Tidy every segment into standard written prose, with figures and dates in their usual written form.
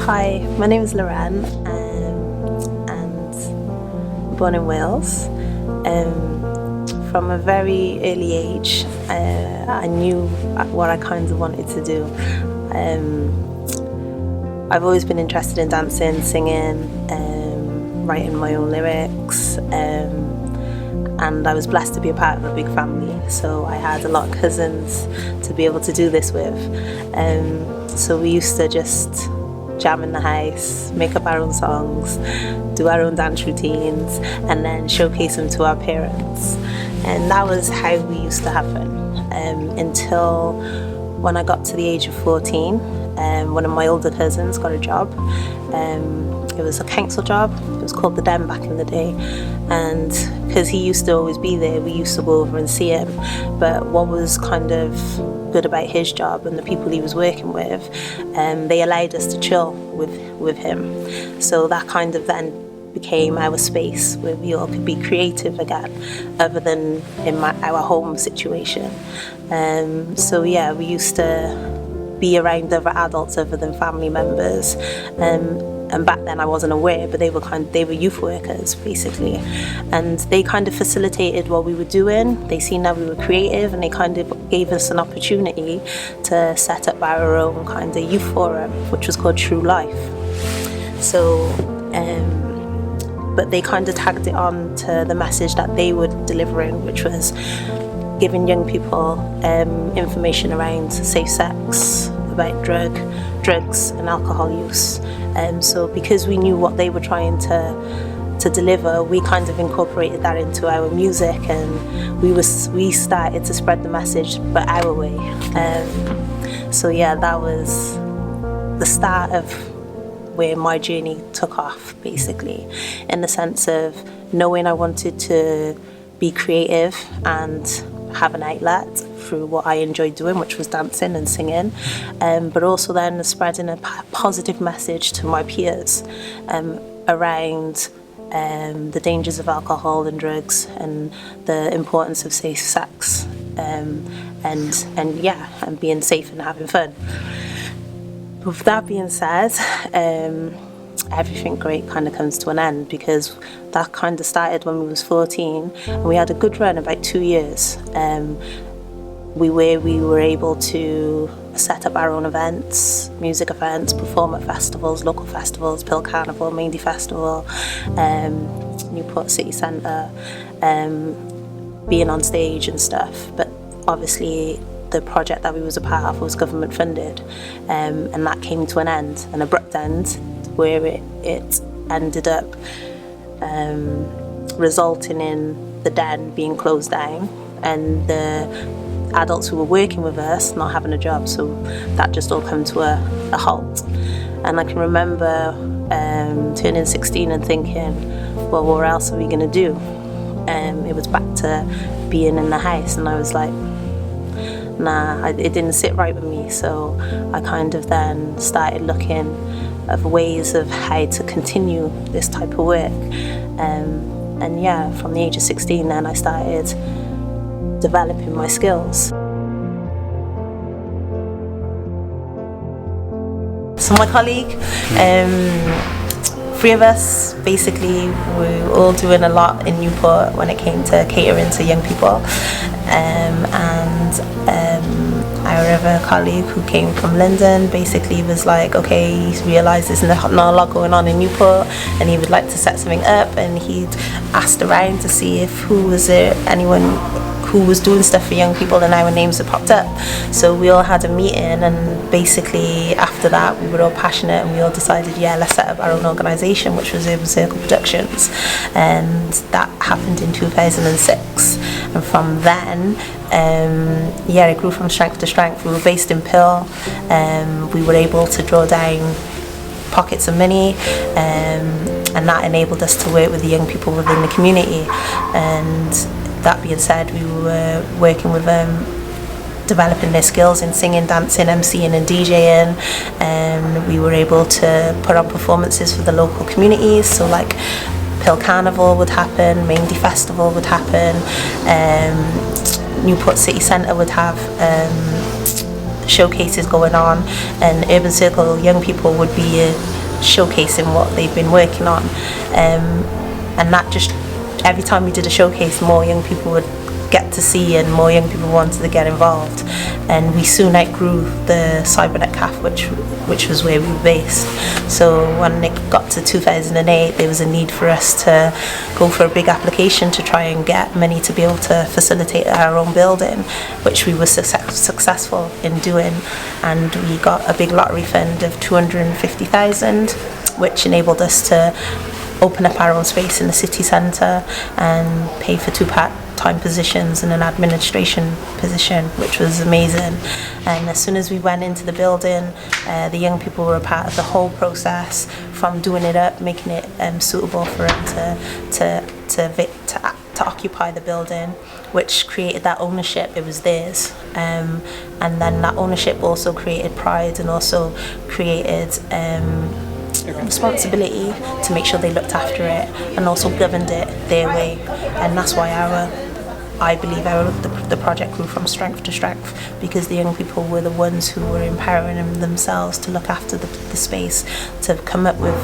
Hi, my name is Loren, and I'm born in Wales. From a very early age, I knew what I kind of wanted to do. I've always been interested in dancing, singing, writing my own lyrics, and I was blessed to be a part of a big family, so I had a lot of cousins to be able to do this with. So we used to just jam in the house, make up our own songs, do our own dance routines, and then showcase them to our parents. And that was how we used to have fun until when I got to the age of 14. One of my older cousins got a job. It was a council job. It was called the Den back in the day, and because he used to always be there, we used to go over and see him. But what was kind of good about his job and the people he was working with, they allowed us to chill with him. So that kind of then became our space where we all could be creative again, other than in our home situation. So yeah, we used to be around other adults other than family members, and back then I wasn't aware, but they were youth workers basically, and they kind of facilitated what we were doing. They seen that we were creative, and they kind of gave us an opportunity to set up our own kind of youth forum, which was called True Life. So but they kind of tagged it on to the message that they were delivering, which was giving young people information around safe sex, about drugs and alcohol use. So because we knew what they were trying to deliver, we kind of incorporated that into our music, and we started to spread the message, but our way. So yeah, that was the start of where my journey took off, basically, in the sense of knowing I wanted to be creative and have an outlet through what I enjoyed doing, which was dancing and singing, but also then spreading a positive message to my peers around the dangers of alcohol and drugs and the importance of safe sex, and being safe and having fun. With that being said, everything great kind of comes to an end, because that kind of started when we was 14, and we had a good run, about 2 years. We were able to set up our own events, music events, perform at festivals, local festivals, Pill Carnival, Maindy Festival, Newport City Centre, being on stage and stuff. But obviously the project that we was a part of was government funded, and that came to an abrupt end, where it ended up resulting in the Den being closed down and the adults who were working with us not having a job. So that just all came to a halt. And I can remember turning 16 and thinking, well, what else are we going to do? It was back to being in the house, and I was like, nah, it didn't sit right with me. So I kind of then started looking at ways of how to continue this type of work. And yeah, from the age of 16 then I started developing my skills. So my colleague, 3 of us, basically, we were all doing a lot in Newport when it came to catering to young people. Our other colleague who came from London basically was like, okay, he realised there's not a lot going on in Newport, and he would like to set something up, and he'd asked around to see if anyone who was doing stuff for young people, and our names had popped up. So we all had a meeting, and basically after that we were all passionate, and we all decided, yeah, let's set up our own organisation, which was Urban Circle Productions, and that happened in 2006. And from then, it grew from strength to strength. We were based in Pill, we were able to draw down pockets of money, and that enabled us to work with the young people within the community. And that being said, we were working with them, developing their skills in singing, dancing, MCing and DJing, and we were able to put on performances for the local communities. So like Pill Carnival would happen, Maindy Festival would happen, Newport City Centre would have showcases going on, and Urban Circle young people would be showcasing what they've been working on, and that just every time we did a showcase, more young people would get to see and more young people wanted to get involved, and we soon outgrew the Cybernet CAF, which was where we were based. So when it got to 2008, there was a need for us to go for a big application to try and get money to be able to facilitate our own building, which we were successful in doing, and we got a big lottery fund of 250,000, which enabled us to open up our own space in the city centre and pay for 2 part-time positions and an administration position, which was amazing. And as soon as we went into the building, the young people were a part of the whole process, from doing it up, making it suitable for them to occupy the building, which created that ownership. It was theirs, and then that ownership also created pride and also created responsibility to make sure they looked after it and also governed it their way. And that's why I believe the project grew from strength to strength, because the young people were the ones who were empowering themselves to look after the space, to come up with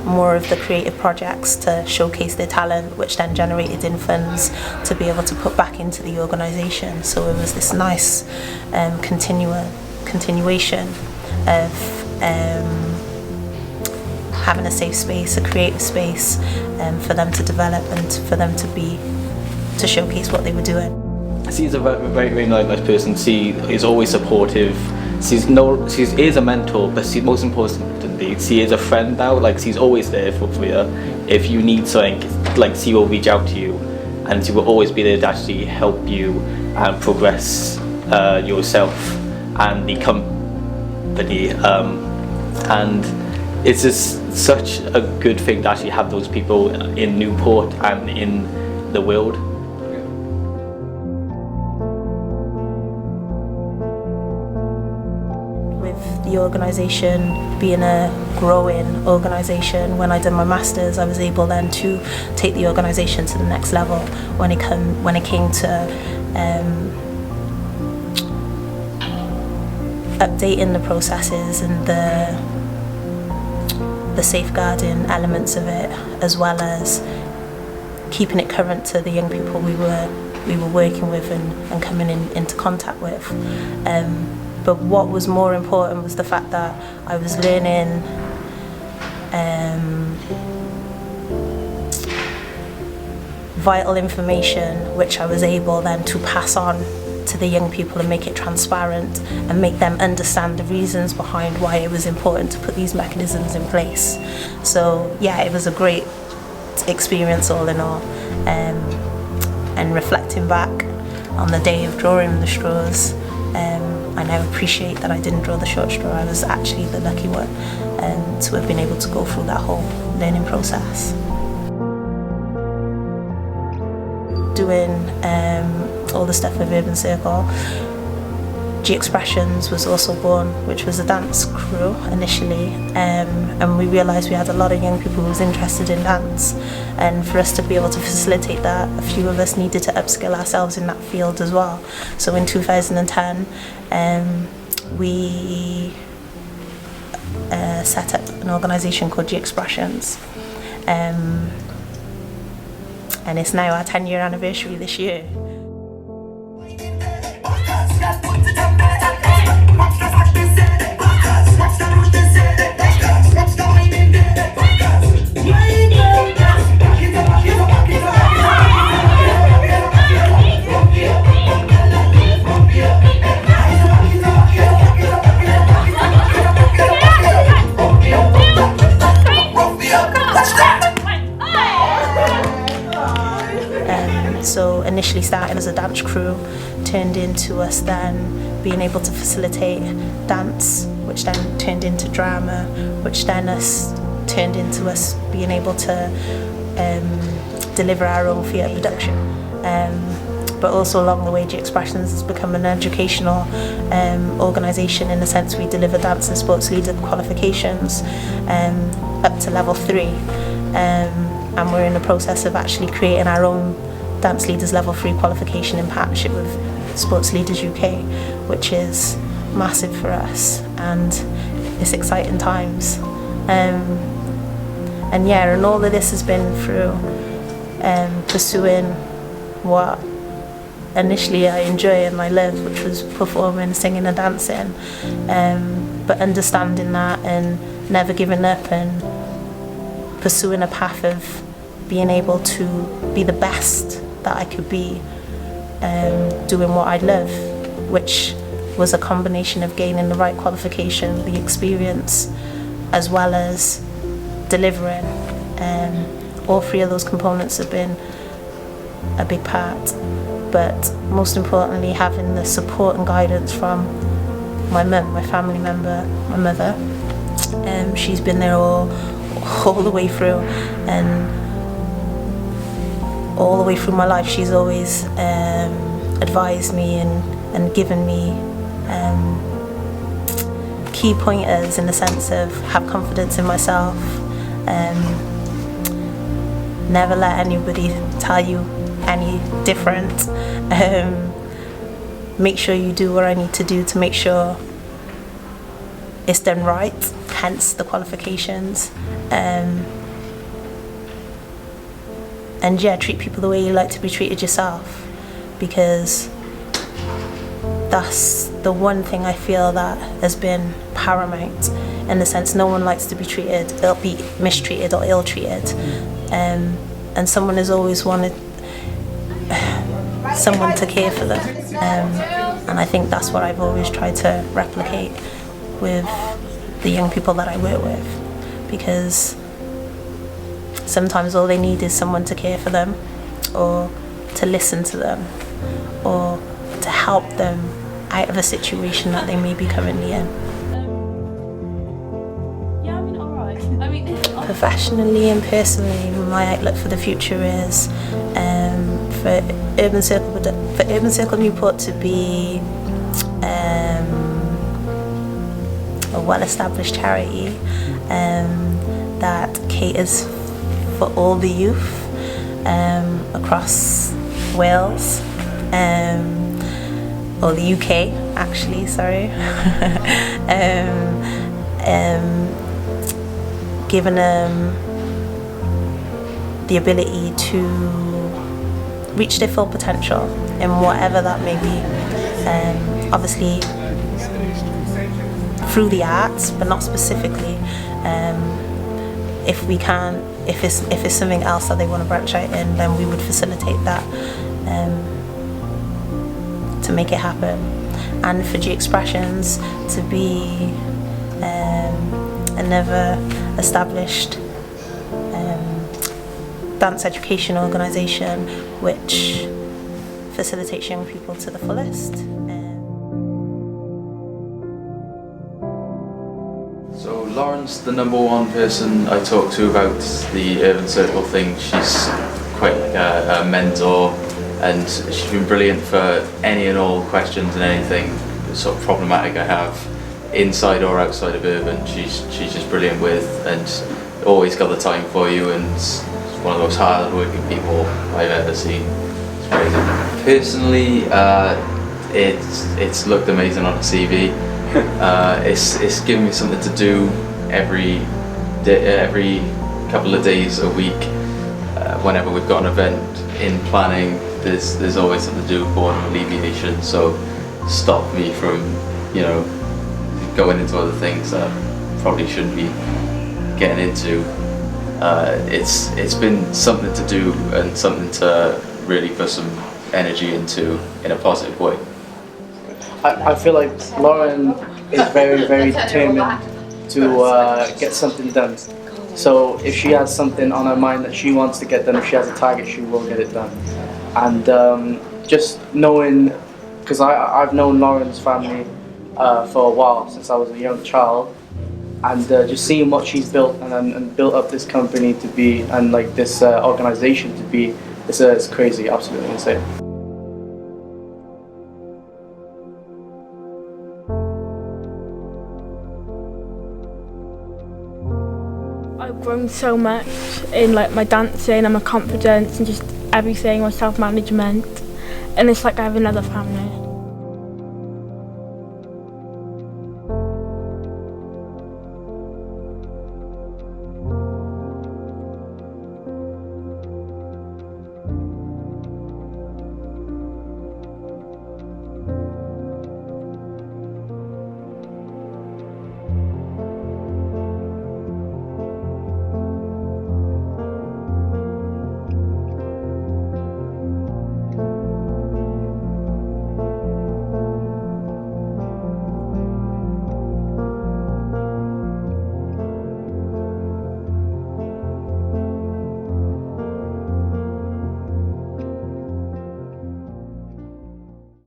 more of the creative projects to showcase their talent, which then generated in funds to be able to put back into the organisation. So it was this nice continuation of having a safe space, a creative space, for them to develop and for them to showcase what they were doing. She's a very, very nice person. She is always supportive. She is a mentor, but most importantly, she is a friend now. Like, she's always there for you. If you need something, like, she will reach out to you, and she will always be there to actually help you and progress yourself and the company. And it's just such a good thing to actually have those people in Newport and in the world. With the organisation being a growing organisation, when I did my masters, I was able then to take the organisation to the next level when it came to updating the processes and the safeguarding elements of it, as well as keeping it current to the young people we were working with and coming into contact with. But what was more important was the fact that I was learning vital information, which I was able then to pass on to the young people and make it transparent and make them understand the reasons behind why it was important to put these mechanisms in place. So yeah, it was a great experience all in all, and reflecting back on the day of drawing the straws, I now appreciate that I didn't draw the short straw. I was actually the lucky one to have been able to go through that whole learning process. Doing all the stuff with Urban Circle, G Expressions was also born, which was a dance crew initially, and we realised we had a lot of young people who was interested in dance, and for us to be able to facilitate that, a few of us needed to upskill ourselves in that field as well. So in 2010 we set up an organisation called G Expressions, and it's now our 10-year anniversary this year. So initially started as a dance crew, turned into us then being able to facilitate dance, which then turned into drama, which then turned into us being able to deliver our own theatre production. But also along the way, G Expressions has become an educational organisation, in the sense we deliver dance and sports leader qualifications up to level 3, and we're in the process of actually creating our own Dance Leaders Level 3 qualification in partnership with Sports Leaders UK, which is massive for us, and it's exciting times. And yeah, and all of this has been through pursuing what initially I enjoy and I love, which was performing, singing and dancing, but understanding that and never giving up and pursuing a path of being able to be the best that I could be, doing what I love, which was a combination of gaining the right qualification, the experience, as well as delivering. All three of those components have been a big part, but most importantly having the support and guidance from my mum, my family member, my mother. She's been there all the way through, and all the way through my life she's always advised me and given me key pointers in the sense of have confidence in myself, never let anybody tell you any different, make sure you do what I need to do to make sure it's done right, hence the qualifications, and yeah, treat people the way you like to be treated yourself, because that's the one thing I feel that has been paramount, in the sense no one likes to be treated, they'll be mistreated or ill-treated, and someone has always wanted someone to care for them, and I think that's what I've always tried to replicate with the young people that I work with, because sometimes all they need is someone to care for them, or to listen to them, or to help them out of a situation that they may be currently in. Professionally and personally, my outlook for the future is for Urban Circle Newport to be a well-established charity that caters for all the youth across Wales, or the UK actually, sorry. Giving them the ability to reach their full potential in whatever that may be, obviously through the arts, but not specifically. If we can, if it's something else that they want to branch out in, then we would facilitate that to make it happen. And for G Expressions to be another established dance education organisation which facilitates young people to the fullest. So Lauren's the number one person I talk to about the Urban Circle thing. She's quite like a mentor, and she's been brilliant for any and all questions and anything sort of problematic I have, inside or outside of Urban. She's just brilliant with, and always got the time for you, and one of those hard working people I've ever seen. It's amazing. Personally, it's looked amazing on the CV. It's given me something to do every couple of days a week. Whenever we've got an event in planning, there's always something to do, boredom alleviation. So stop me from, going into other things that probably shouldn't be getting into. It's been something to do and something to really put some energy into in a positive way. I feel like Loren is very, very determined to get something done. So if she has something on her mind that she wants to get done, if she has a target, she will get it done. And just knowing, because I've known Loren's family for a while, since I was a young child, and just seeing what she's built and built up this company to be, and like this organization to be, it's crazy, absolutely insane. I've grown so much in like my dancing and my confidence and just everything, my self-management, and it's like I have another family.